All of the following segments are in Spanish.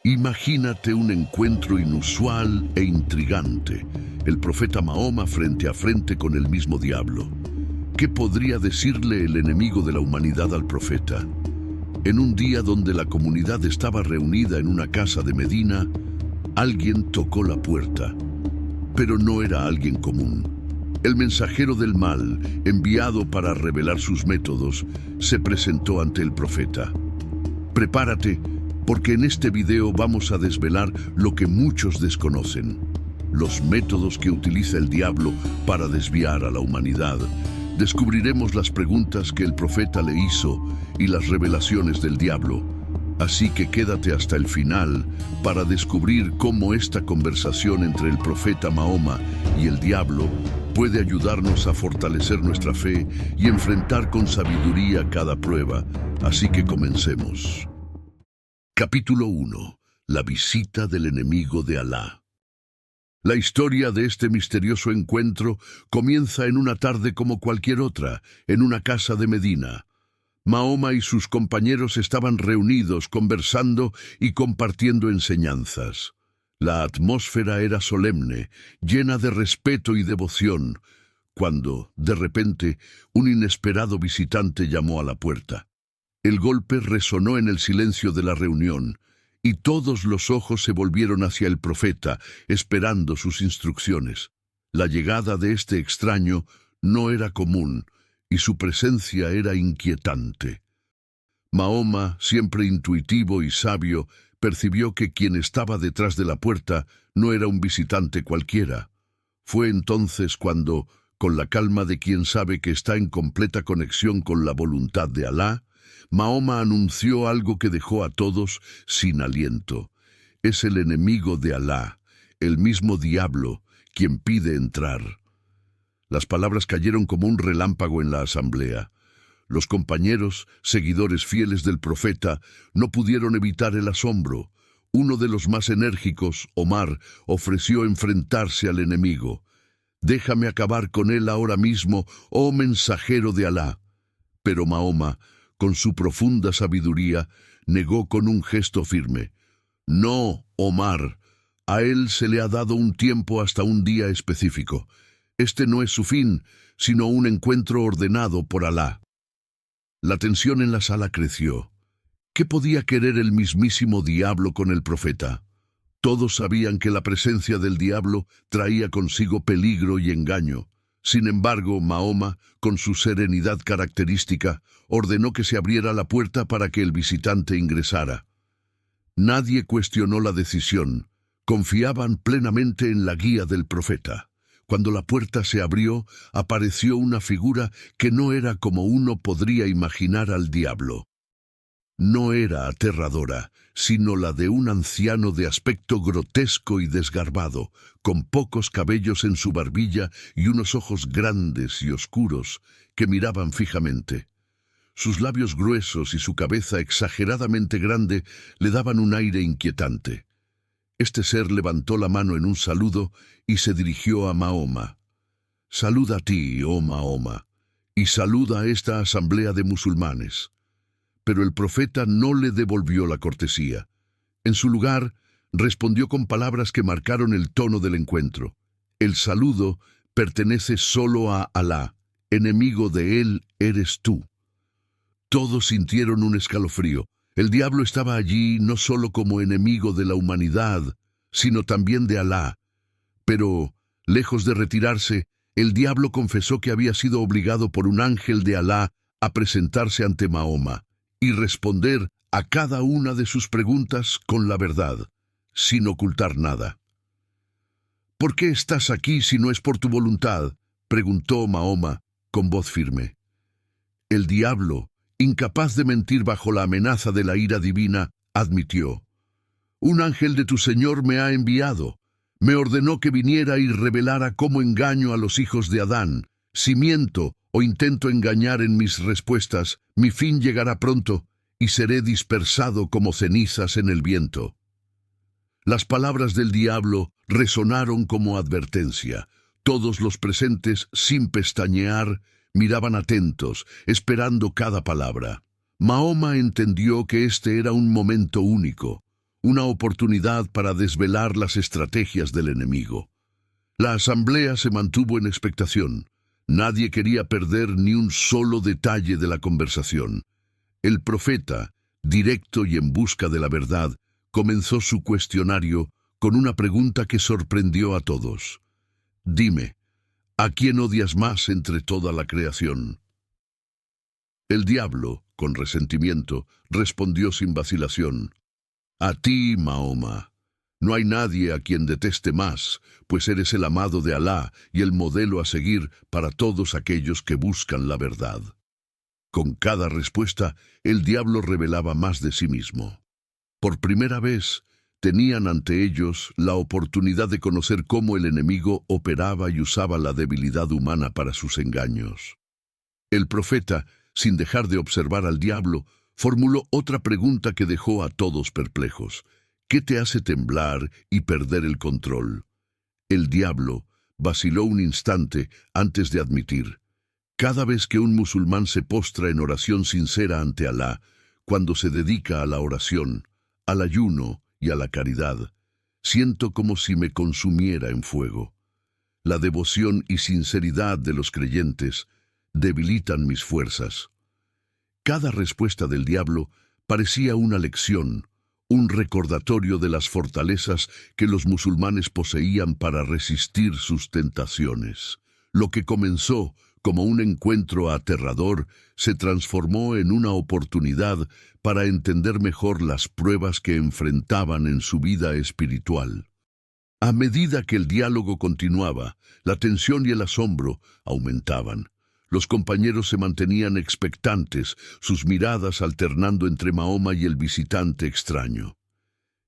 Imagínate un encuentro inusual e intrigante, el profeta Mahoma frente a frente con el mismo diablo. ¿Qué podría decirle el enemigo de la humanidad al profeta? En un día donde la comunidad estaba reunida en una casa de Medina, alguien tocó la puerta, pero no era alguien común. El mensajero del mal, enviado para revelar sus métodos, se presentó ante el profeta. Prepárate, porque en este video vamos a desvelar lo que muchos desconocen: los métodos que utiliza el diablo para desviar a la humanidad. Descubriremos las preguntas que el profeta le hizo y las revelaciones del diablo. Así que quédate hasta el final para descubrir cómo esta conversación entre el profeta Mahoma y el diablo puede ayudarnos a fortalecer nuestra fe y enfrentar con sabiduría cada prueba. Así que comencemos. Capítulo 1. La visita del enemigo de Alá. La historia de este misterioso encuentro comienza en una tarde como cualquier otra, en una casa de Medina. Mahoma y sus compañeros estaban reunidos, conversando y compartiendo enseñanzas. La atmósfera era solemne, llena de respeto y devoción, cuando, de repente, un inesperado visitante llamó a la puerta. El golpe resonó en el silencio de la reunión, y todos los ojos se volvieron hacia el profeta, esperando sus instrucciones. La llegada de este extraño no era común, y su presencia era inquietante. Mahoma, siempre intuitivo y sabio, percibió que quien estaba detrás de la puerta no era un visitante cualquiera. Fue entonces cuando, con la calma de quien sabe que está en completa conexión con la voluntad de Alá, Mahoma anunció algo que dejó a todos sin aliento. Es el enemigo de Alá, el mismo diablo, quien pide entrar. Las palabras cayeron como un relámpago en la asamblea. Los compañeros, seguidores fieles del profeta, no pudieron evitar el asombro. Uno de los más enérgicos, Omar, ofreció enfrentarse al enemigo. «Déjame acabar con él ahora mismo, oh mensajero de Alá». Pero Mahoma, con su profunda sabiduría, negó con un gesto firme. «No, Omar, a él se le ha dado un tiempo hasta un día específico. Este no es su fin, sino un encuentro ordenado por Alá». La tensión en la sala creció. ¿Qué podía querer el mismísimo diablo con el profeta? Todos sabían que la presencia del diablo traía consigo peligro y engaño. Sin embargo, Mahoma, con su serenidad característica, ordenó que se abriera la puerta para que el visitante ingresara. Nadie cuestionó la decisión. Confiaban plenamente en la guía del profeta. Cuando la puerta se abrió, apareció una figura que no era como uno podría imaginar al diablo. No era aterradora, sino la de un anciano de aspecto grotesco y desgarbado, con pocos cabellos en su barbilla y unos ojos grandes y oscuros que miraban fijamente. Sus labios gruesos y su cabeza exageradamente grande le daban un aire inquietante. Este ser levantó la mano en un saludo y se dirigió a Mahoma. «Saluda a ti, oh Mahoma, y saluda a esta asamblea de musulmanes». Pero el profeta no le devolvió la cortesía. En su lugar, respondió con palabras que marcaron el tono del encuentro. «El saludo pertenece solo a Alá, enemigo de él eres tú». Todos sintieron un escalofrío. El diablo estaba allí no solo como enemigo de la humanidad, sino también de Alá. Pero, lejos de retirarse, el diablo confesó que había sido obligado por un ángel de Alá a presentarse ante Mahoma y responder a cada una de sus preguntas con la verdad, sin ocultar nada. «¿Por qué estás aquí si no es por tu voluntad?», preguntó Mahoma con voz firme. El diablo, incapaz de mentir bajo la amenaza de la ira divina, admitió: «Un ángel de tu Señor me ha enviado. Me ordenó que viniera y revelara cómo engaño a los hijos de Adán. Si miento o intento engañar en mis respuestas, mi fin llegará pronto y seré dispersado como cenizas en el viento». Las palabras del diablo resonaron como advertencia. Todos los presentes, sin pestañear, miraban atentos, esperando cada palabra. Mahoma entendió que este era un momento único, una oportunidad para desvelar las estrategias del enemigo. La asamblea se mantuvo en expectación. Nadie quería perder ni un solo detalle de la conversación. El profeta, directo y en busca de la verdad, comenzó su cuestionario con una pregunta que sorprendió a todos. Dime, ¿a quién odias más entre toda la creación? El diablo, con resentimiento, respondió sin vacilación. A ti, Mahoma. No hay nadie a quien deteste más, pues eres el amado de Alá y el modelo a seguir para todos aquellos que buscan la verdad. Con cada respuesta, el diablo revelaba más de sí mismo. Por primera vez, tenían ante ellos la oportunidad de conocer cómo el enemigo operaba y usaba la debilidad humana para sus engaños. El profeta, sin dejar de observar al diablo, formuló otra pregunta que dejó a todos perplejos. ¿Qué te hace temblar y perder el control? El diablo vaciló un instante antes de admitir. Cada vez que un musulmán se postra en oración sincera ante Alá, cuando se dedica a la oración, al ayuno y a la caridad, siento como si me consumiera en fuego. La devoción y sinceridad de los creyentes debilitan mis fuerzas. Cada respuesta del diablo parecía una lección, un recordatorio de las fortalezas que los musulmanes poseían para resistir sus tentaciones. Lo que comenzó como un encuentro aterrador se transformó en una oportunidad para entender mejor las pruebas que enfrentaban en su vida espiritual. A medida que el diálogo continuaba, la tensión y el asombro aumentaban. Los compañeros se mantenían expectantes, sus miradas alternando entre Mahoma y el visitante extraño.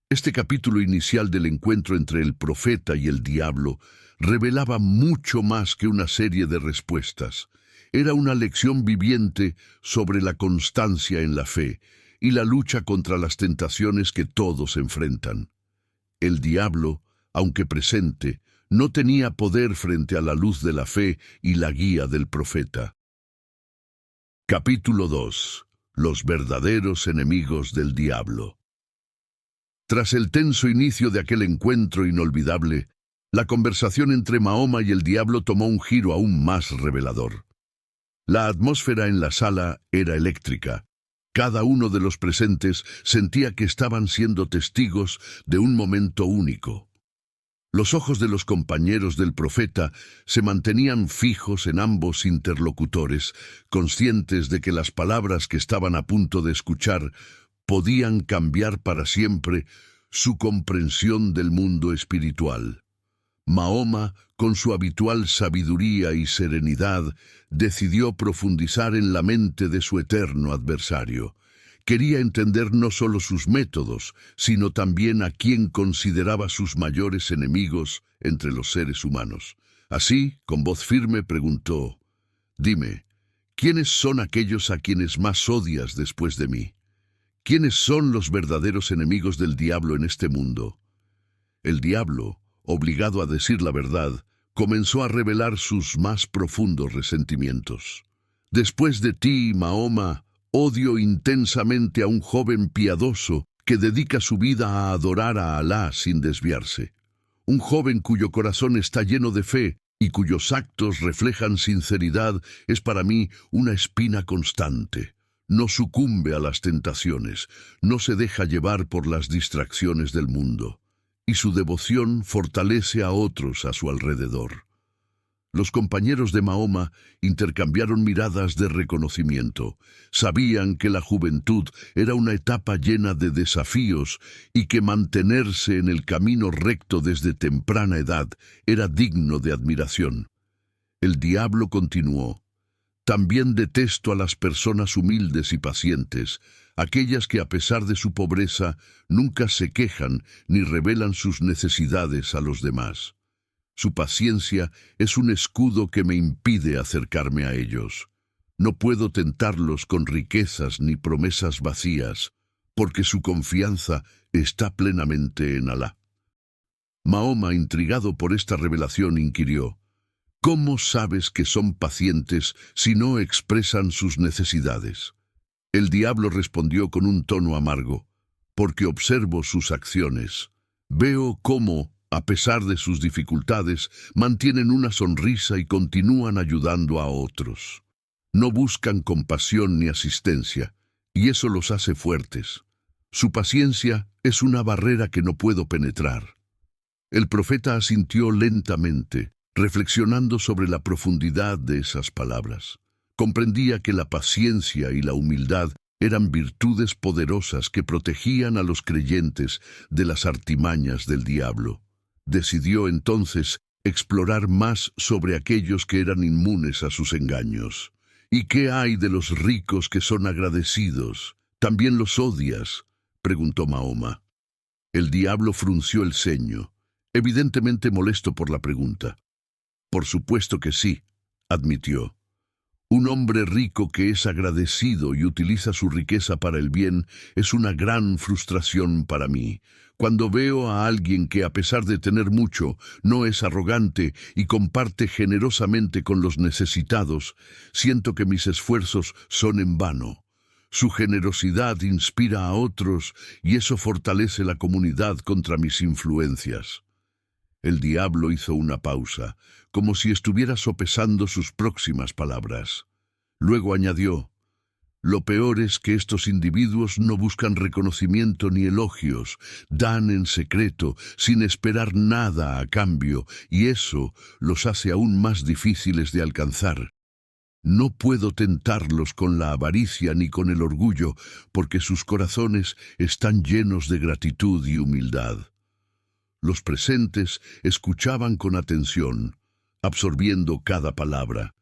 Este capítulo inicial del encuentro entre el profeta y el diablo revelaba mucho más que una serie de respuestas. Era una lección viviente sobre la constancia en la fe y la lucha contra las tentaciones que todos enfrentan. El diablo, aunque presente, no tenía poder frente a la luz de la fe y la guía del profeta. Capítulo 2. Los verdaderos enemigos del diablo. Tras el tenso inicio de aquel encuentro inolvidable, la conversación entre Mahoma y el diablo tomó un giro aún más revelador. La atmósfera en la sala era eléctrica. Cada uno de los presentes sentía que estaban siendo testigos de un momento único. Los ojos de los compañeros del profeta se mantenían fijos en ambos interlocutores, conscientes de que las palabras que estaban a punto de escuchar podían cambiar para siempre su comprensión del mundo espiritual. Mahoma, con su habitual sabiduría y serenidad, decidió profundizar en la mente de su eterno adversario. Quería entender no solo sus métodos, sino también a quién consideraba sus mayores enemigos entre los seres humanos. Así, con voz firme, preguntó: «Dime, ¿quiénes son aquellos a quienes más odias después de mí? ¿Quiénes son los verdaderos enemigos del diablo en este mundo?» El diablo, obligado a decir la verdad, comenzó a revelar sus más profundos resentimientos. «Después de ti, Mahoma, odio intensamente a un joven piadoso que dedica su vida a adorar a Alá sin desviarse. Un joven cuyo corazón está lleno de fe y cuyos actos reflejan sinceridad es para mí una espina constante. No sucumbe a las tentaciones, no se deja llevar por las distracciones del mundo, y su devoción fortalece a otros a su alrededor». Los compañeros de Mahoma intercambiaron miradas de reconocimiento. Sabían que la juventud era una etapa llena de desafíos y que mantenerse en el camino recto desde temprana edad era digno de admiración. El diablo continuó: «También detesto a las personas humildes y pacientes, aquellas que a pesar de su pobreza nunca se quejan ni revelan sus necesidades a los demás. Su paciencia es un escudo que me impide acercarme a ellos. No puedo tentarlos con riquezas ni promesas vacías, porque su confianza está plenamente en Alá». Mahoma, intrigado por esta revelación, inquirió: «¿Cómo sabes que son pacientes si no expresan sus necesidades?». El diablo respondió con un tono amargo: porque observo sus acciones. Veo cómo, a pesar de sus dificultades, mantienen una sonrisa y continúan ayudando a otros. No buscan compasión ni asistencia, y eso los hace fuertes. Su paciencia es una barrera que no puedo penetrar. El profeta asintió lentamente, reflexionando sobre la profundidad de esas palabras. Comprendía que la paciencia y la humildad eran virtudes poderosas que protegían a los creyentes de las artimañas del diablo. Decidió entonces explorar más sobre aquellos que eran inmunes a sus engaños. ¿Y qué hay de los ricos que son agradecidos? ¿También los odias?, preguntó Mahoma. El diablo frunció el ceño, evidentemente molesto por la pregunta. Por supuesto que sí, admitió. Un hombre rico que es agradecido y utiliza su riqueza para el bien es una gran frustración para mí. Cuando veo a alguien que, a pesar de tener mucho, no es arrogante y comparte generosamente con los necesitados, siento que mis esfuerzos son en vano. Su generosidad inspira a otros y eso fortalece la comunidad contra mis influencias. El diablo hizo una pausa, como si estuviera sopesando sus próximas palabras. Luego añadió: lo peor es que estos individuos no buscan reconocimiento ni elogios, dan en secreto, sin esperar nada a cambio, y eso los hace aún más difíciles de alcanzar. No puedo tentarlos con la avaricia ni con el orgullo, porque sus corazones están llenos de gratitud y humildad. Los presentes escuchaban con atención, absorbiendo cada palabra.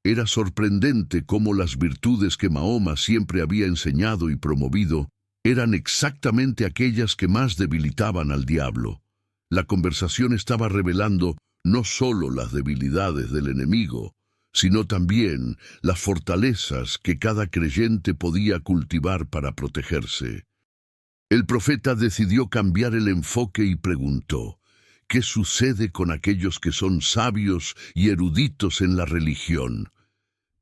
Era sorprendente cómo las virtudes que Mahoma siempre había enseñado y promovido eran exactamente aquellas que más debilitaban al diablo. La conversación estaba revelando no solo las debilidades del enemigo, sino también las fortalezas que cada creyente podía cultivar para protegerse. El profeta decidió cambiar el enfoque y preguntó: ¿qué sucede con aquellos que son sabios y eruditos en la religión?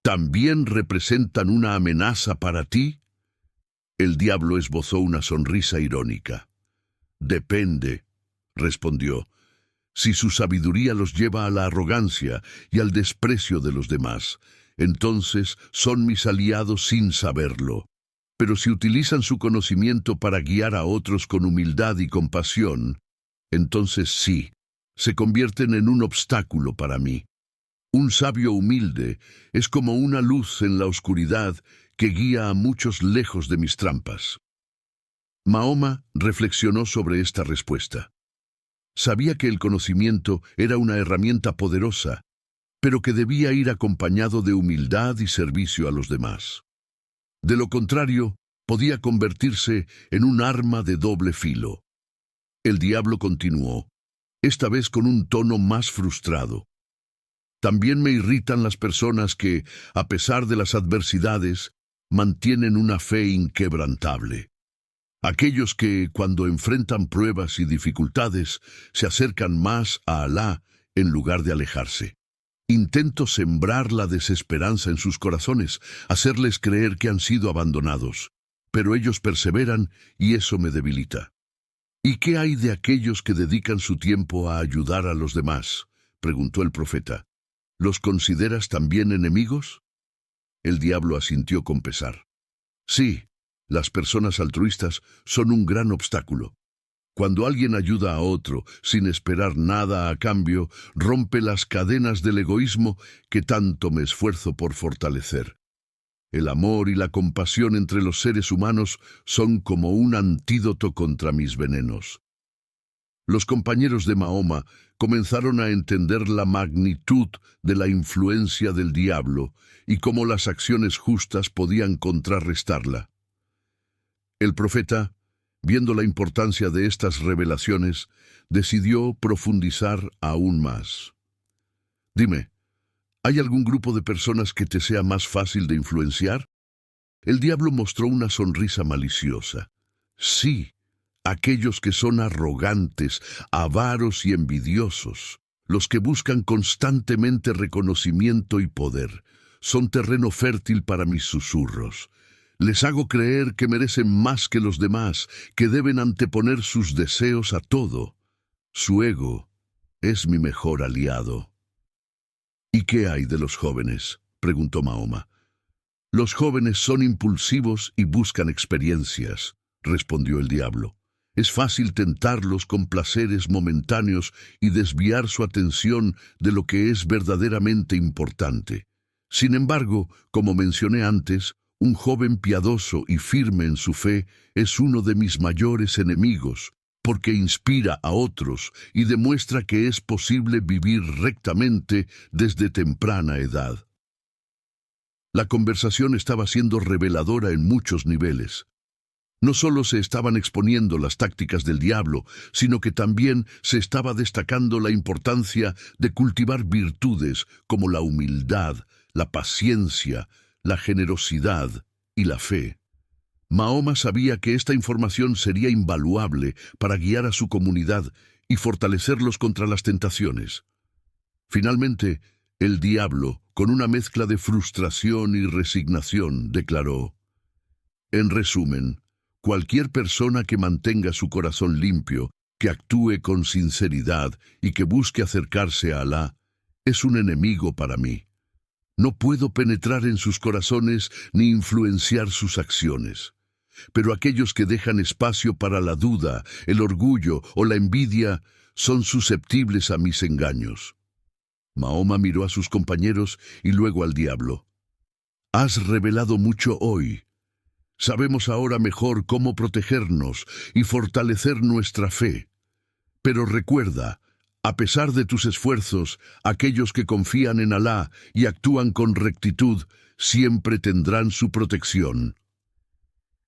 ¿También representan una amenaza para ti? El diablo esbozó una sonrisa irónica. Depende, respondió. Si su sabiduría los lleva a la arrogancia y al desprecio de los demás, entonces son mis aliados sin saberlo. Pero si utilizan su conocimiento para guiar a otros con humildad y compasión, entonces sí, se convierten en un obstáculo para mí. Un sabio humilde es como una luz en la oscuridad que guía a muchos lejos de mis trampas. Mahoma reflexionó sobre esta respuesta. Sabía que el conocimiento era una herramienta poderosa, pero que debía ir acompañado de humildad y servicio a los demás. De lo contrario, podía convertirse en un arma de doble filo. El diablo continuó, esta vez con un tono más frustrado. También me irritan las personas que, a pesar de las adversidades, mantienen una fe inquebrantable. Aquellos que, cuando enfrentan pruebas y dificultades, se acercan más a Alá en lugar de alejarse. Intento sembrar la desesperanza en sus corazones, hacerles creer que han sido abandonados, pero ellos perseveran y eso me debilita. ¿Y qué hay de aquellos que dedican su tiempo a ayudar a los demás?, preguntó el profeta. ¿Los consideras también enemigos? El diablo asintió con pesar. Sí, las personas altruistas son un gran obstáculo. Cuando alguien ayuda a otro sin esperar nada a cambio, rompe las cadenas del egoísmo que tanto me esfuerzo por fortalecer. El amor y la compasión entre los seres humanos son como un antídoto contra mis venenos. Los compañeros de Mahoma comenzaron a entender la magnitud de la influencia del diablo y cómo las acciones justas podían contrarrestarla. El profeta, viendo la importancia de estas revelaciones, decidió profundizar aún más. Dime, ¿hay algún grupo de personas que te sea más fácil de influenciar? El diablo mostró una sonrisa maliciosa. Sí, aquellos que son arrogantes, avaros y envidiosos, los que buscan constantemente reconocimiento y poder, son terreno fértil para mis susurros. Les hago creer que merecen más que los demás, que deben anteponer sus deseos a todo. Su ego es mi mejor aliado. ¿Y qué hay de los jóvenes?, preguntó Mahoma. Los jóvenes son impulsivos y buscan experiencias, respondió el diablo. Es fácil tentarlos con placeres momentáneos y desviar su atención de lo que es verdaderamente importante. Sin embargo, como mencioné antes, un joven piadoso y firme en su fe es uno de mis mayores enemigos, porque inspira a otros y demuestra que es posible vivir rectamente desde temprana edad. La conversación estaba siendo reveladora en muchos niveles. No solo se estaban exponiendo las tácticas del diablo, sino que también se estaba destacando la importancia de cultivar virtudes como la humildad, la paciencia, la generosidad y la fe. Mahoma sabía que esta información sería invaluable para guiar a su comunidad y fortalecerlos contra las tentaciones. Finalmente, el diablo, con una mezcla de frustración y resignación, declaró: en resumen, cualquier persona que mantenga su corazón limpio, que actúe con sinceridad y que busque acercarse a Alá, es un enemigo para mí. No puedo penetrar en sus corazones ni influenciar sus acciones. Pero aquellos que dejan espacio para la duda, el orgullo o la envidia son susceptibles a mis engaños. Mahoma miró a sus compañeros y luego al diablo. Has revelado mucho hoy. Sabemos ahora mejor cómo protegernos y fortalecer nuestra fe. Pero recuerda, a pesar de tus esfuerzos, aquellos que confían en Alá y actúan con rectitud siempre tendrán su protección.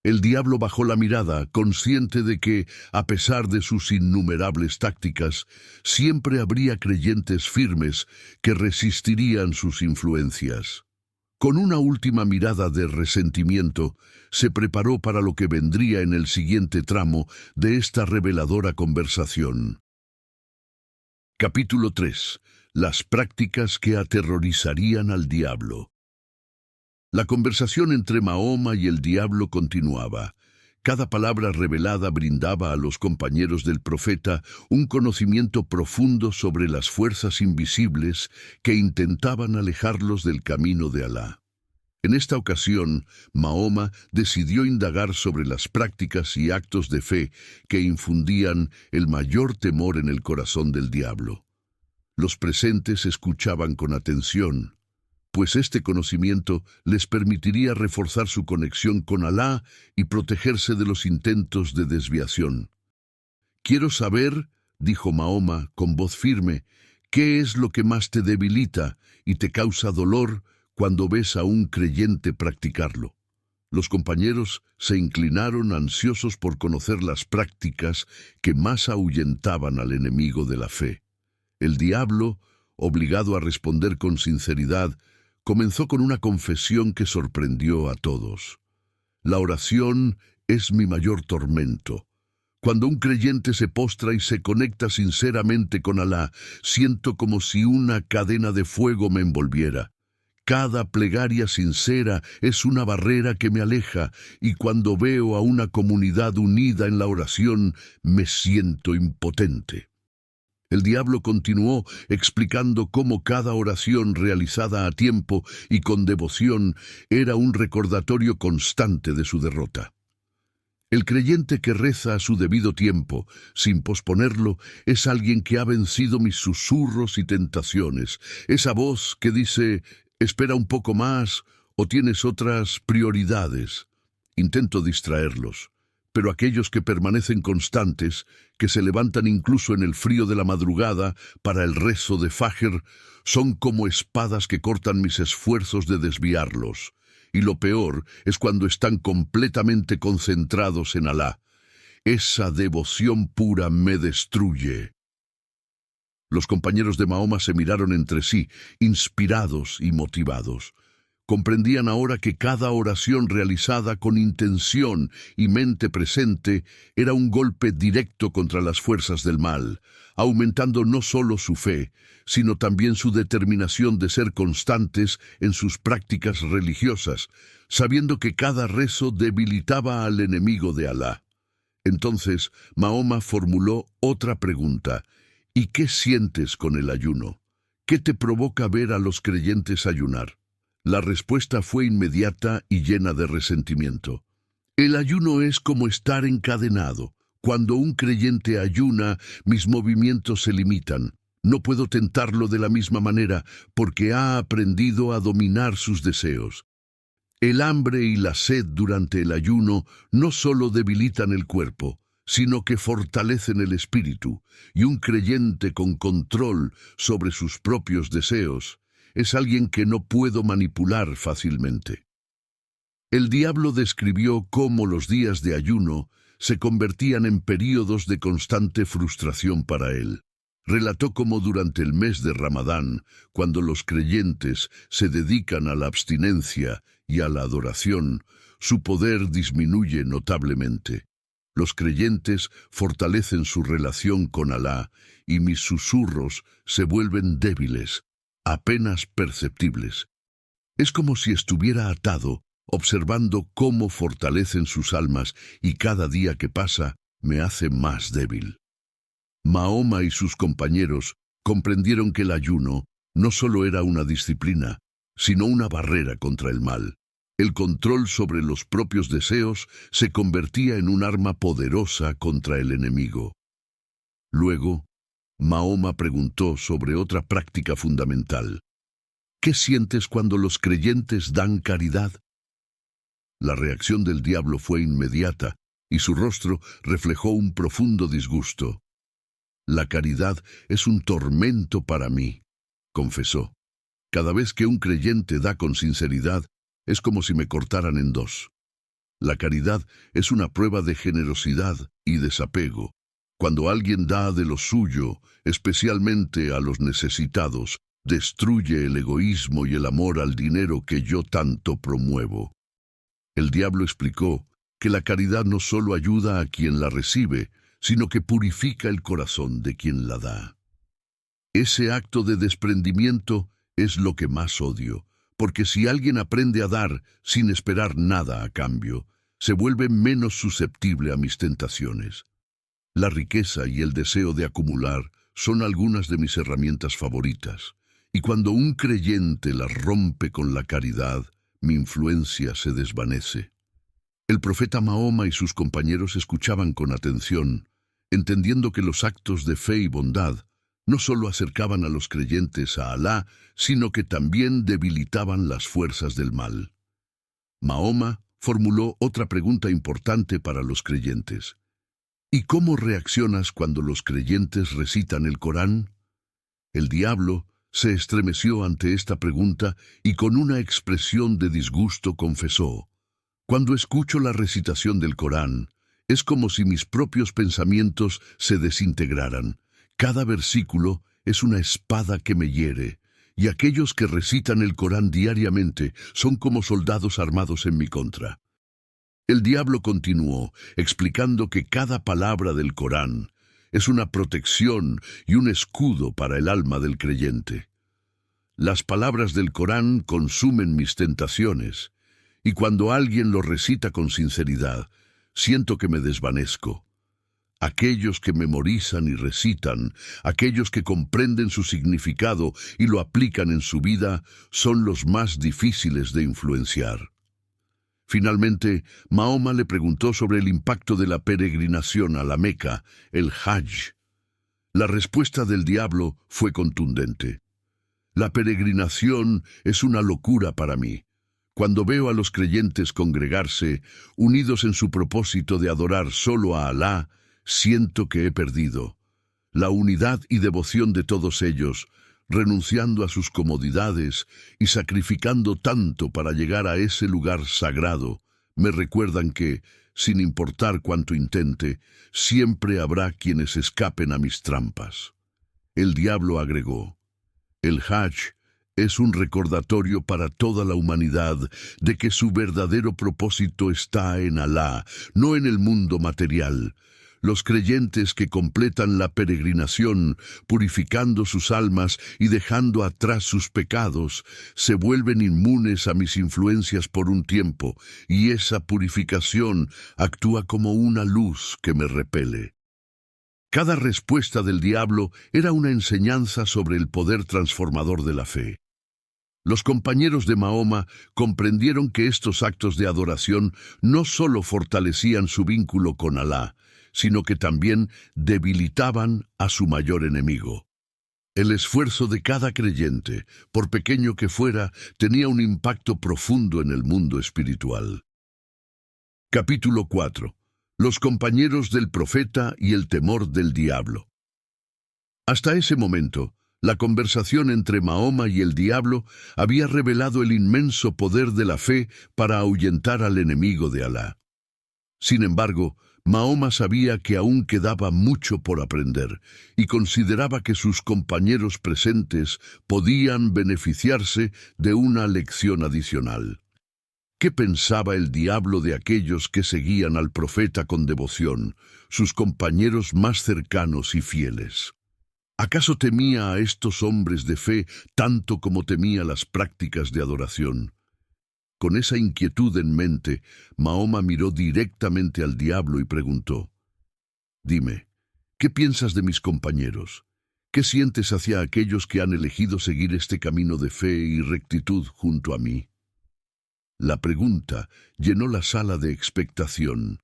El diablo bajó la mirada, consciente de que, a pesar de sus innumerables tácticas, siempre habría creyentes firmes que resistirían sus influencias. Con una última mirada de resentimiento, se preparó para lo que vendría en el siguiente tramo de esta reveladora conversación. Capítulo 3. Las prácticas que aterrorizarían al diablo. La conversación entre Mahoma y el diablo continuaba. Cada palabra revelada brindaba a los compañeros del profeta un conocimiento profundo sobre las fuerzas invisibles que intentaban alejarlos del camino de Alá. En esta ocasión, Mahoma decidió indagar sobre las prácticas y actos de fe que infundían el mayor temor en el corazón del diablo. Los presentes escuchaban con atención, pues este conocimiento les permitiría reforzar su conexión con Alá y protegerse de los intentos de desviación. «Quiero saber», dijo Mahoma con voz firme, «qué es lo que más te debilita y te causa dolor cuando ves a un creyente practicarlo». Los compañeros se inclinaron ansiosos por conocer las prácticas que más ahuyentaban al enemigo de la fe. El diablo, obligado a responder con sinceridad, comenzó con una confesión que sorprendió a todos. «La oración es mi mayor tormento. Cuando un creyente se postra y se conecta sinceramente con Alá, siento como si una cadena de fuego me envolviera. Cada plegaria sincera es una barrera que me aleja, y cuando veo a una comunidad unida en la oración, me siento impotente». El diablo continuó explicando cómo cada oración realizada a tiempo y con devoción era un recordatorio constante de su derrota. El creyente que reza a su debido tiempo, sin posponerlo, es alguien que ha vencido mis susurros y tentaciones. Esa voz que dice: «Espera un poco más» o «tienes otras prioridades». Intento distraerlos. Pero aquellos que permanecen constantes, que se levantan incluso en el frío de la madrugada para el rezo de Fajr, son como espadas que cortan mis esfuerzos de desviarlos. Y lo peor es cuando están completamente concentrados en Alá. Esa devoción pura me destruye. Los compañeros de Mahoma se miraron entre sí, inspirados y motivados. Comprendían ahora que cada oración realizada con intención y mente presente era un golpe directo contra las fuerzas del mal, aumentando no solo su fe, sino también su determinación de ser constantes en sus prácticas religiosas, sabiendo que cada rezo debilitaba al enemigo de Alá. Entonces, Mahoma formuló otra pregunta: ¿y qué sientes con el ayuno? ¿Qué te provoca ver a los creyentes ayunar? La respuesta fue inmediata y llena de resentimiento. El ayuno es como estar encadenado. Cuando un creyente ayuna, mis movimientos se limitan. No puedo tentarlo de la misma manera porque ha aprendido a dominar sus deseos. El hambre y la sed durante el ayuno no solo debilitan el cuerpo, sino que fortalecen el espíritu, y un creyente con control sobre sus propios deseos es alguien que no puedo manipular fácilmente. El diablo describió cómo los días de ayuno se convertían en períodos de constante frustración para él. Relató cómo durante el mes de Ramadán, cuando los creyentes se dedican a la abstinencia y a la adoración, su poder disminuye notablemente. Los creyentes fortalecen su relación con Alá y mis susurros se vuelven débiles, apenas perceptibles. Es como si estuviera atado, observando cómo fortalecen sus almas y cada día que pasa me hace más débil. Mahoma y sus compañeros comprendieron que el ayuno no solo era una disciplina, sino una barrera contra el mal. El control sobre los propios deseos se convertía en un arma poderosa contra el enemigo. Luego, Mahoma preguntó sobre otra práctica fundamental: ¿qué sientes cuando los creyentes dan caridad? La reacción del diablo fue inmediata y su rostro reflejó un profundo disgusto. La caridad es un tormento para mí, confesó. Cada vez que un creyente da con sinceridad, es como si me cortaran en dos. La caridad es una prueba de generosidad y desapego. Cuando alguien da de lo suyo, especialmente a los necesitados, destruye el egoísmo y el amor al dinero que yo tanto promuevo. El diablo explicó que la caridad no solo ayuda a quien la recibe, sino que purifica el corazón de quien la da. Ese acto de desprendimiento es lo que más odio, porque si alguien aprende a dar sin esperar nada a cambio, se vuelve menos susceptible a mis tentaciones. La riqueza y el deseo de acumular son algunas de mis herramientas favoritas, y cuando un creyente las rompe con la caridad, mi influencia se desvanece. El profeta Mahoma y sus compañeros escuchaban con atención, entendiendo que los actos de fe y bondad no solo acercaban a los creyentes a Alá, sino que también debilitaban las fuerzas del mal. Mahoma formuló otra pregunta importante para los creyentes: ¿y cómo reaccionas cuando los creyentes recitan el Corán? El diablo se estremeció ante esta pregunta y con una expresión de disgusto confesó: cuando escucho la recitación del Corán, es como si mis propios pensamientos se desintegraran. Cada versículo es una espada que me hiere, y aquellos que recitan el Corán diariamente son como soldados armados en mi contra. El diablo continuó, explicando que cada palabra del Corán es una protección y un escudo para el alma del creyente. Las palabras del Corán consumen mis tentaciones, y cuando alguien lo recita con sinceridad, siento que me desvanezco. Aquellos que memorizan y recitan, aquellos que comprenden su significado y lo aplican en su vida, son los más difíciles de influenciar. Finalmente, Mahoma le preguntó sobre el impacto de la peregrinación a la Meca, el Hajj. La respuesta del diablo fue contundente: la peregrinación es una locura para mí. Cuando veo a los creyentes congregarse, unidos en su propósito de adorar solo a Alá, siento que he perdido la unidad y devoción de todos ellos, renunciando a sus comodidades y sacrificando tanto para llegar a ese lugar sagrado. Me recuerdan que, sin importar cuánto intente, siempre habrá quienes escapen a mis trampas. El diablo agregó: el Hajj Es un recordatorio para toda la humanidad de que su verdadero propósito está en Alá, no en el mundo material. Los creyentes que completan la peregrinación, purificando sus almas y dejando atrás sus pecados, se vuelven inmunes a mis influencias por un tiempo, y esa purificación actúa como una luz que me repele. Cada respuesta del diablo era una enseñanza sobre el poder transformador de la fe. Los compañeros de Mahoma comprendieron que estos actos de adoración no solo fortalecían su vínculo con Alá, sino que también debilitaban a su mayor enemigo. El esfuerzo de cada creyente, por pequeño que fuera, tenía un impacto profundo en el mundo espiritual. Capítulo 4. Los compañeros del profeta y el temor del diablo. Hasta ese momento, la conversación entre Mahoma y el diablo había revelado el inmenso poder de la fe para ahuyentar al enemigo de Alá. Sin embargo, Mahoma sabía que aún quedaba mucho por aprender y consideraba que sus compañeros presentes podían beneficiarse de una lección adicional. ¿Qué pensaba el diablo de aquellos que seguían al profeta con devoción, sus compañeros más cercanos y fieles? ¿Acaso temía a estos hombres de fe tanto como temía las prácticas de adoración? Con esa inquietud en mente, Mahoma miró directamente al diablo y preguntó: «Dime, ¿qué piensas de mis compañeros? ¿Qué sientes hacia aquellos que han elegido seguir este camino de fe y rectitud junto a mí?» La pregunta llenó la sala de expectación.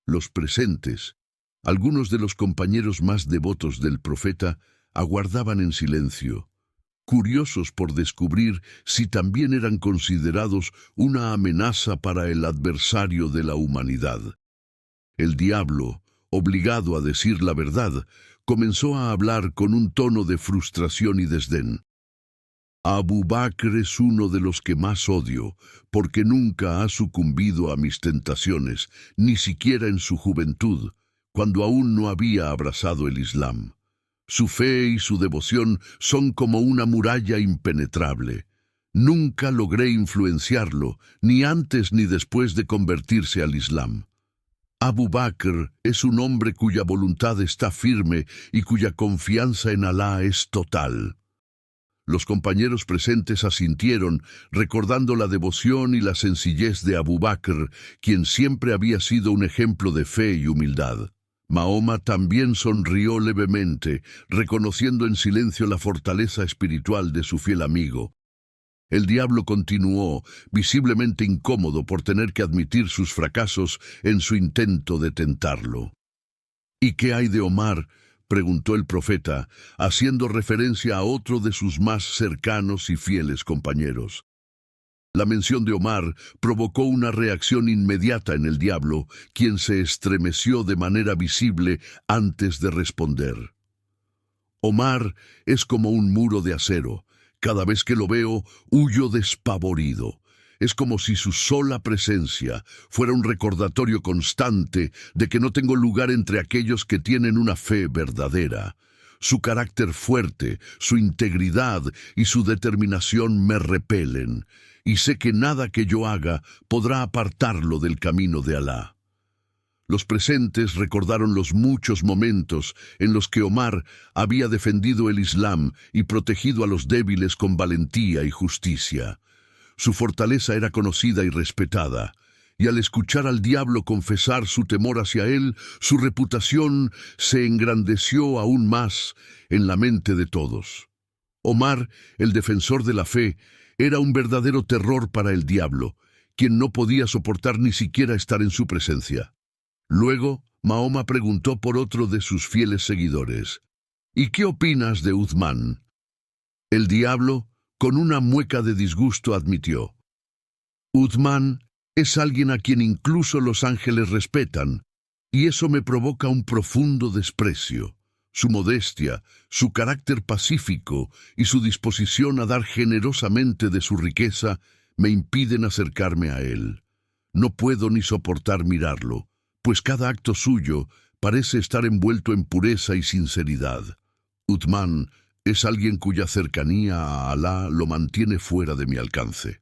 Los presentes, algunos de los compañeros más devotos del profeta, aguardaban en silencio, curiosos por descubrir si también eran considerados una amenaza para el adversario de la humanidad. El diablo, obligado a decir la verdad, comenzó a hablar con un tono de frustración y desdén. Abu Bakr es uno de los que más odio, porque nunca ha sucumbido a mis tentaciones, ni siquiera en su juventud, cuando aún no había abrazado el Islam. Su fe y su devoción son como una muralla impenetrable. Nunca logré influenciarlo, ni antes ni después de convertirse al Islam. Abu Bakr es un hombre cuya voluntad está firme y cuya confianza en Alá es total. Los compañeros presentes asintieron, recordando la devoción y la sencillez de Abu Bakr, quien siempre había sido un ejemplo de fe y humildad. Mahoma también sonrió levemente, reconociendo en silencio la fortaleza espiritual de su fiel amigo. El diablo continuó, visiblemente incómodo por tener que admitir sus fracasos en su intento de tentarlo. «¿Y qué hay de Omar?», preguntó el profeta, haciendo referencia a otro de sus más cercanos y fieles compañeros. La mención de Omar provocó una reacción inmediata en el diablo, quien se estremeció de manera visible antes de responder. «Omar es como un muro de acero. Cada vez que lo veo, huyo despavorido. Es como si su sola presencia fuera un recordatorio constante de que no tengo lugar entre aquellos que tienen una fe verdadera. Su carácter fuerte, su integridad y su determinación me repelen, y sé que nada que yo haga podrá apartarlo del camino de Alá». Los presentes recordaron los muchos momentos en los que Omar había defendido el Islam y protegido a los débiles con valentía y justicia. Su fortaleza era conocida y respetada, y al escuchar al diablo confesar su temor hacia él, su reputación se engrandeció aún más en la mente de todos. Omar, el defensor de la fe, era un verdadero terror para el diablo, quien no podía soportar ni siquiera estar en su presencia. Luego, Mahoma preguntó por otro de sus fieles seguidores: «¿Y qué opinas de Uthman?». El diablo, con una mueca de disgusto, admitió: «Uthman es alguien a quien incluso los ángeles respetan, y eso me provoca un profundo desprecio. Su modestia, su carácter pacífico y su disposición a dar generosamente de su riqueza me impiden acercarme a él. No puedo ni soportar mirarlo, pues cada acto suyo parece estar envuelto en pureza y sinceridad. Uthman Es alguien cuya cercanía a Alá lo mantiene fuera de mi alcance.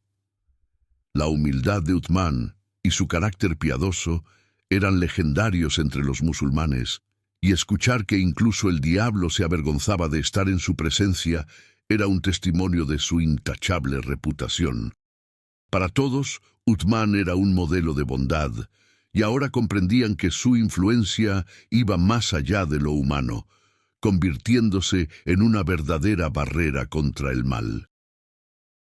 La humildad de Uthman y su carácter piadoso eran legendarios entre los musulmanes, y escuchar que incluso el diablo se avergonzaba de estar en su presencia era un testimonio de su intachable reputación. Para todos, Uthman era un modelo de bondad, y ahora comprendían que su influencia iba más allá de lo humano, convirtiéndose en una verdadera barrera contra el mal.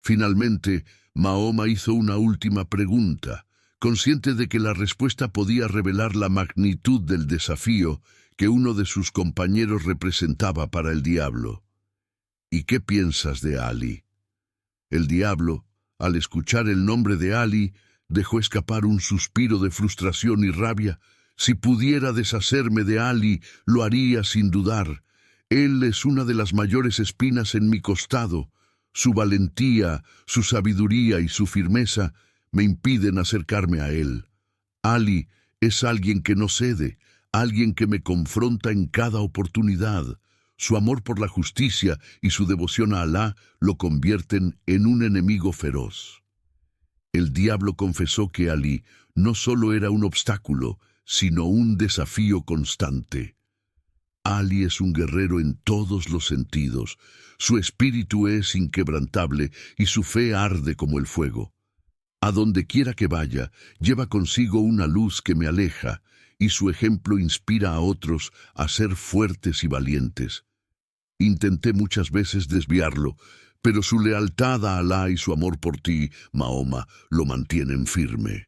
Finalmente, Mahoma hizo una última pregunta, consciente de que la respuesta podía revelar la magnitud del desafío que uno de sus compañeros representaba para el diablo. ¿Y qué piensas de Ali? El diablo, al escuchar el nombre de Ali, dejó escapar un suspiro de frustración y rabia. Si pudiera deshacerme de Ali, lo haría sin dudar. Él es una de las mayores espinas en mi costado. Su valentía, su sabiduría y su firmeza me impiden acercarme a él. Ali es alguien que no cede, alguien que me confronta en cada oportunidad. Su amor por la justicia y su devoción a Alá lo convierten en un enemigo feroz. El diablo confesó que Ali no solo era un obstáculo, sino un desafío constante. Ali es un guerrero en todos los sentidos. Su espíritu es inquebrantable y su fe arde como el fuego. A donde quiera que vaya, lleva consigo una luz que me aleja, y su ejemplo inspira a otros a ser fuertes y valientes. Intenté muchas veces desviarlo, pero su lealtad a Alá y su amor por ti, Mahoma, lo mantienen firme.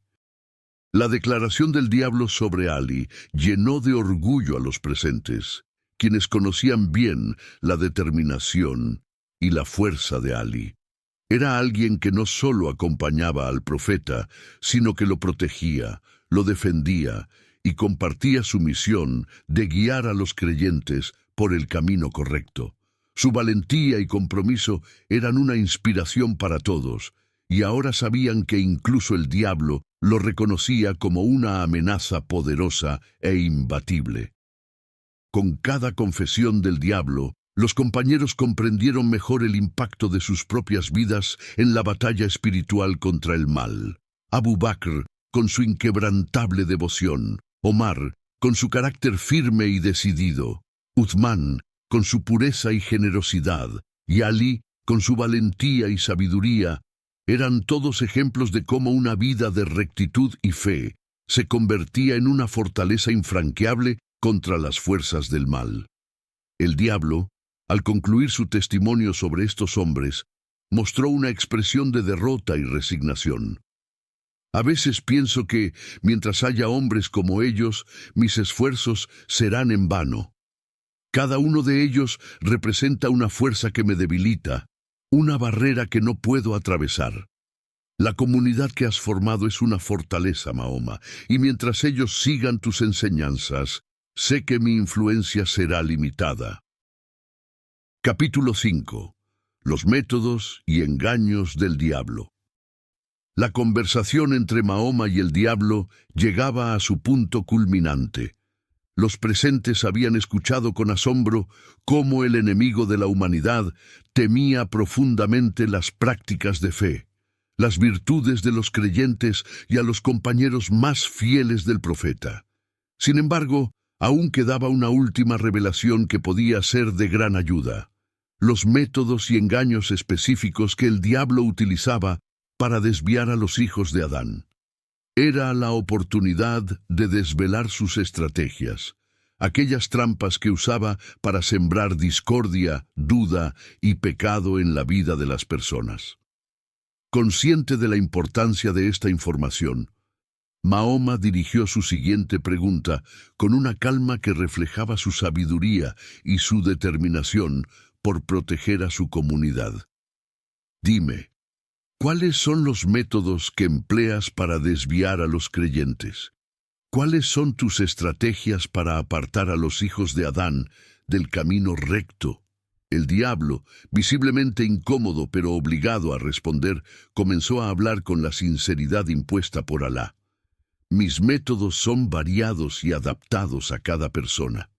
La declaración del diablo sobre Ali llenó de orgullo a los presentes, quienes conocían bien la determinación y la fuerza de Ali. Era alguien que no solo acompañaba al profeta, sino que lo protegía, lo defendía y compartía su misión de guiar a los creyentes por el camino correcto. Su valentía y compromiso eran una inspiración para todos, y ahora sabían que incluso el diablo lo reconocía como una amenaza poderosa e imbatible. Con cada confesión del diablo, los compañeros comprendieron mejor el impacto de sus propias vidas en la batalla espiritual contra el mal. Abu Bakr, con su inquebrantable devoción, Omar, con su carácter firme y decidido, Uthman, con su pureza y generosidad, y Ali, con su valentía y sabiduría, eran todos ejemplos de cómo una vida de rectitud y fe se convertía en una fortaleza infranqueable contra las fuerzas del mal. El diablo, al concluir su testimonio sobre estos hombres, mostró una expresión de derrota y resignación. A veces pienso que, mientras haya hombres como ellos, mis esfuerzos serán en vano. Cada uno de ellos representa una fuerza que me debilita, una barrera que no puedo atravesar. La comunidad que has formado es una fortaleza, Mahoma, y mientras ellos sigan tus enseñanzas, sé que mi influencia será limitada. Capítulo 5. Los métodos y engaños del diablo. La conversación entre Mahoma y el diablo llegaba a su punto culminante. Los presentes habían escuchado con asombro cómo el enemigo de la humanidad temía profundamente las prácticas de fe, las virtudes de los creyentes y a los compañeros más fieles del profeta. Sin embargo, aún quedaba una última revelación que podía ser de gran ayuda: los métodos y engaños específicos que el diablo utilizaba para desviar a los hijos de Adán. Era la oportunidad de desvelar sus estrategias, aquellas trampas que usaba para sembrar discordia, duda y pecado en la vida de las personas. Consciente de la importancia de esta información, Mahoma dirigió su siguiente pregunta con una calma que reflejaba su sabiduría y su determinación por proteger a su comunidad. Dime, ¿cuáles son los métodos que empleas para desviar a los creyentes? ¿Cuáles son tus estrategias para apartar a los hijos de Adán del camino recto? El diablo, visiblemente incómodo pero obligado a responder, comenzó a hablar con la sinceridad impuesta por Alá. Mis métodos son variados y adaptados a cada persona.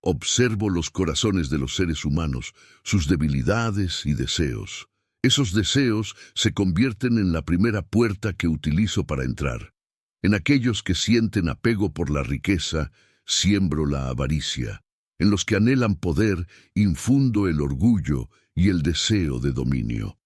Observo los corazones de los seres humanos, sus debilidades y deseos. Esos deseos se convierten en la primera puerta que utilizo para entrar. En aquellos que sienten apego por la riqueza, siembro la avaricia. En los que anhelan poder, infundo el orgullo y el deseo de dominio.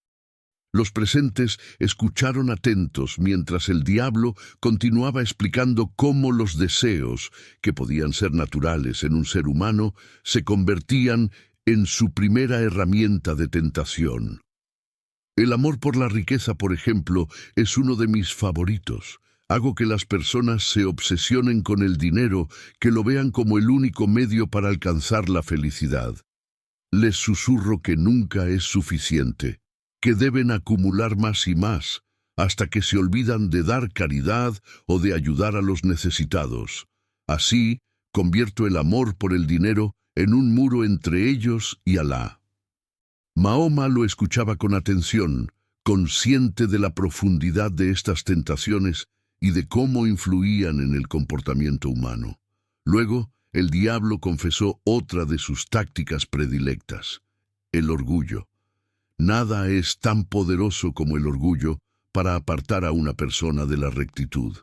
Los presentes escucharon atentos mientras el diablo continuaba explicando cómo los deseos, que podían ser naturales en un ser humano, se convertían en su primera herramienta de tentación. El amor por la riqueza, por ejemplo, es uno de mis favoritos. Hago que las personas se obsesionen con el dinero, que lo vean como el único medio para alcanzar la felicidad. Les susurro que nunca es suficiente, que deben acumular más y más, hasta que se olvidan de dar caridad o de ayudar a los necesitados. Así, convierto el amor por el dinero en un muro entre ellos y Alá. Mahoma lo escuchaba con atención, consciente de la profundidad de estas tentaciones y de cómo influían en el comportamiento humano. Luego, el diablo confesó otra de sus tácticas predilectas: el orgullo. Nada es tan poderoso como el orgullo para apartar a una persona de la rectitud.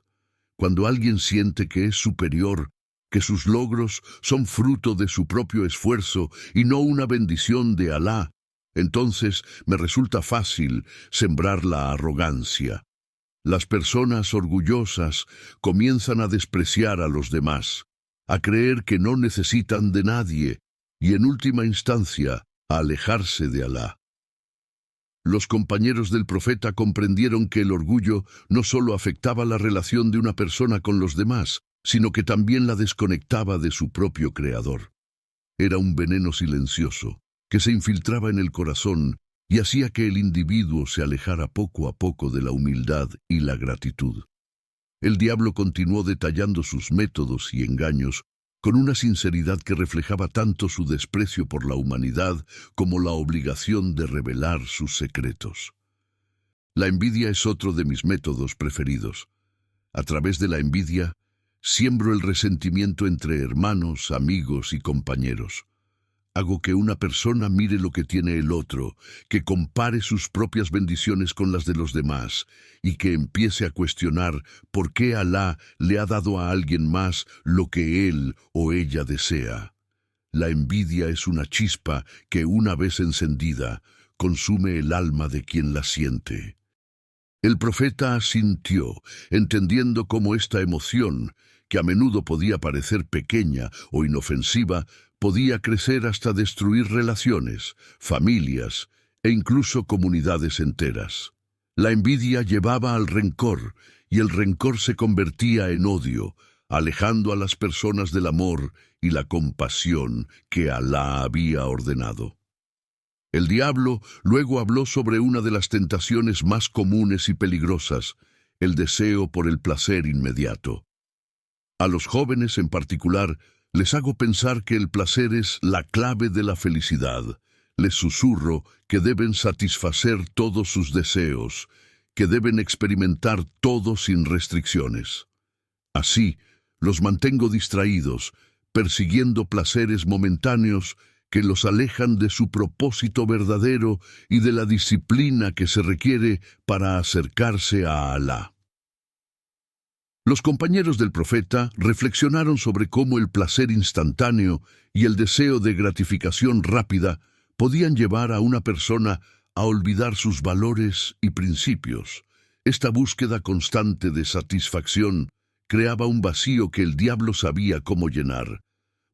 Cuando alguien siente que es superior, que sus logros son fruto de su propio esfuerzo y no una bendición de Alá, entonces me resulta fácil sembrar la arrogancia. Las personas orgullosas comienzan a despreciar a los demás, a creer que no necesitan de nadie y, en última instancia, a alejarse de Alá. Los compañeros del profeta comprendieron que el orgullo no solo afectaba la relación de una persona con los demás, sino que también la desconectaba de su propio creador. Era un veneno silencioso que se infiltraba en el corazón y hacía que el individuo se alejara poco a poco de la humildad y la gratitud. El diablo continuó detallando sus métodos y engaños con una sinceridad que reflejaba tanto su desprecio por la humanidad como la obligación de revelar sus secretos. La envidia es otro de mis métodos preferidos. A través de la envidia, siembro el resentimiento entre hermanos, amigos y compañeros. Hago que una persona mire lo que tiene el otro, que compare sus propias bendiciones con las de los demás y que empiece a cuestionar por qué Alá le ha dado a alguien más lo que él o ella desea. La envidia es una chispa que, una vez encendida, consume el alma de quien la siente. El profeta asintió, entendiendo cómo esta emoción, que a menudo podía parecer pequeña o inofensiva, podía crecer hasta destruir relaciones, familias e incluso comunidades enteras. La envidia llevaba al rencor y el rencor se convertía en odio, alejando a las personas del amor y la compasión que Alá había ordenado. El diablo luego habló sobre una de las tentaciones más comunes y peligrosas: el deseo por el placer inmediato. A los jóvenes en particular, les hago pensar que el placer es la clave de la felicidad. Les susurro que deben satisfacer todos sus deseos, que deben experimentar todo sin restricciones. Así, los mantengo distraídos, persiguiendo placeres momentáneos que los alejan de su propósito verdadero y de la disciplina que se requiere para acercarse a Alá. Los compañeros del profeta reflexionaron sobre cómo el placer instantáneo y el deseo de gratificación rápida podían llevar a una persona a olvidar sus valores y principios. Esta búsqueda constante de satisfacción creaba un vacío que el diablo sabía cómo llenar,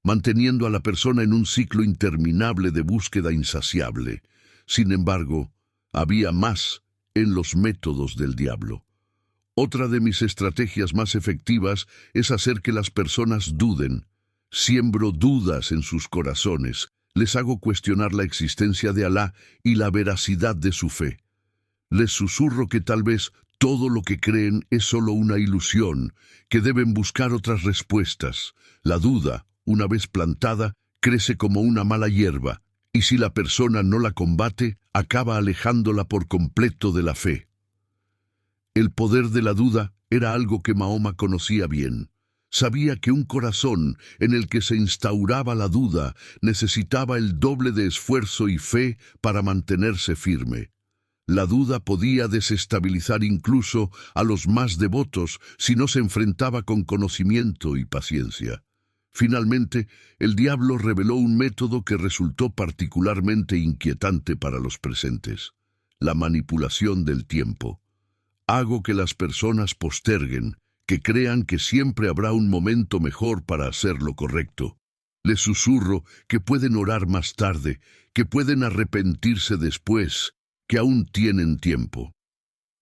manteniendo a la persona en un ciclo interminable de búsqueda insaciable. Sin embargo, había más en los métodos del diablo. Otra de mis estrategias más efectivas es hacer que las personas duden. Siembro dudas en sus corazones, les hago cuestionar la existencia de Alá y la veracidad de su fe. Les susurro que tal vez todo lo que creen es solo una ilusión, que deben buscar otras respuestas. La duda, una vez plantada, crece como una mala hierba, y si la persona no la combate, acaba alejándola por completo de la fe. El poder de la duda era algo que Mahoma conocía bien. Sabía que un corazón en el que se instauraba la duda necesitaba el doble de esfuerzo y fe para mantenerse firme. La duda podía desestabilizar incluso a los más devotos si no se enfrentaba con conocimiento y paciencia. Finalmente, el diablo reveló un método que resultó particularmente inquietante para los presentes: la manipulación del tiempo. Hago que las personas posterguen, que crean que siempre habrá un momento mejor para hacer lo correcto. Les susurro que pueden orar más tarde, que pueden arrepentirse después, que aún tienen tiempo.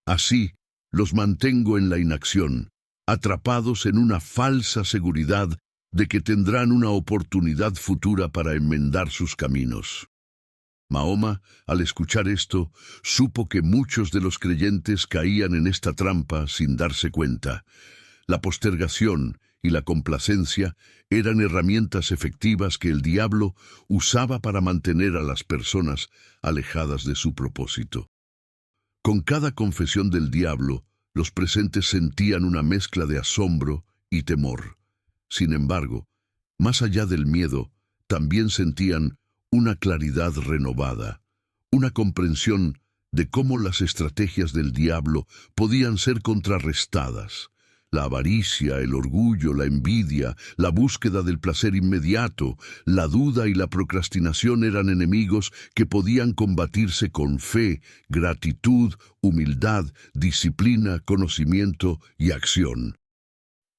Así, los mantengo en la inacción, atrapados en una falsa seguridad de que tendrán una oportunidad futura para enmendar sus caminos. Mahoma, al escuchar esto, supo que muchos de los creyentes caían en esta trampa sin darse cuenta. La postergación y la complacencia eran herramientas efectivas que el diablo usaba para mantener a las personas alejadas de su propósito. Con cada confesión del diablo, los presentes sentían una mezcla de asombro y temor. Sin embargo, más allá del miedo, también sentían una claridad renovada, una comprensión de cómo las estrategias del diablo podían ser contrarrestadas. La avaricia, el orgullo, la envidia, la búsqueda del placer inmediato, la duda y la procrastinación eran enemigos que podían combatirse con fe, gratitud, humildad, disciplina, conocimiento y acción.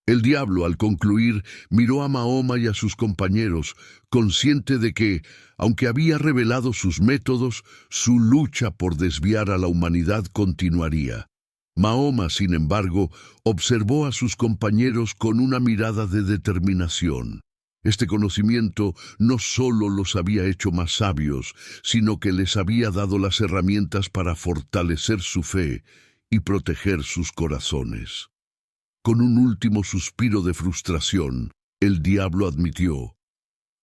El diablo, al concluir, miró a Mahoma y a sus compañeros, consciente de que, aunque había revelado sus métodos, su lucha por desviar a la humanidad continuaría. Mahoma, sin embargo, observó a sus compañeros con una mirada de determinación. Este conocimiento no solo los había hecho más sabios, sino que les había dado las herramientas para fortalecer su fe y proteger sus corazones. Con un último suspiro de frustración, el diablo admitió: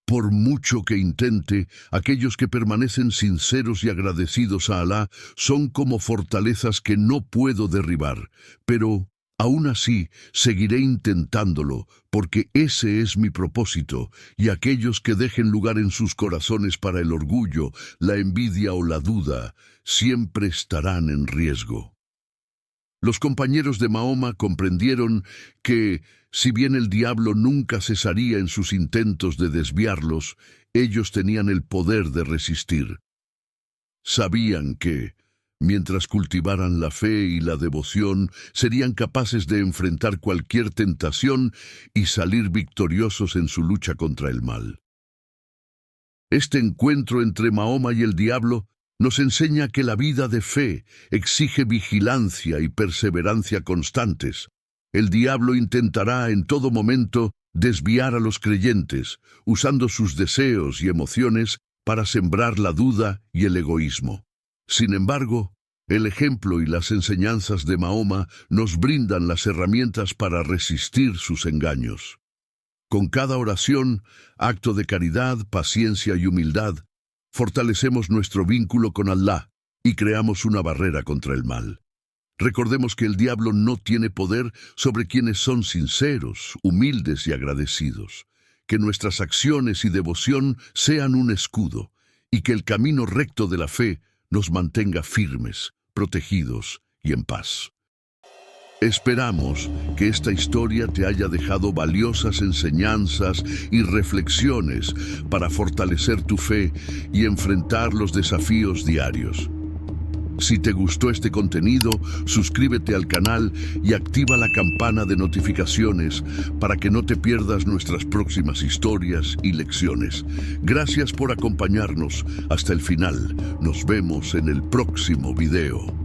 por mucho que intente, aquellos que permanecen sinceros y agradecidos a Alá son como fortalezas que no puedo derribar, pero aún así seguiré intentándolo, porque ese es mi propósito, y aquellos que dejen lugar en sus corazones para el orgullo, la envidia o la duda, siempre estarán en riesgo. Los compañeros de Mahoma comprendieron que, si bien el diablo nunca cesaría en sus intentos de desviarlos, ellos tenían el poder de resistir. Sabían que, mientras cultivaran la fe y la devoción, serían capaces de enfrentar cualquier tentación y salir victoriosos en su lucha contra el mal. Este encuentro entre Mahoma y el diablo nos enseña que la vida de fe exige vigilancia y perseverancia constantes. El diablo intentará en todo momento desviar a los creyentes, usando sus deseos y emociones para sembrar la duda y el egoísmo. Sin embargo, el ejemplo y las enseñanzas de Mahoma nos brindan las herramientas para resistir sus engaños. Con cada oración, acto de caridad, paciencia y humildad, fortalecemos nuestro vínculo con Alá y creamos una barrera contra el mal. Recordemos que el diablo no tiene poder sobre quienes son sinceros, humildes y agradecidos. Que nuestras acciones y devoción sean un escudo, y que el camino recto de la fe nos mantenga firmes, protegidos y en paz. Esperamos que esta historia te haya dejado valiosas enseñanzas y reflexiones para fortalecer tu fe y enfrentar los desafíos diarios. Si te gustó este contenido, suscríbete al canal y activa la campana de notificaciones para que no te pierdas nuestras próximas historias y lecciones. Gracias por acompañarnos hasta el final. Nos vemos en el próximo video.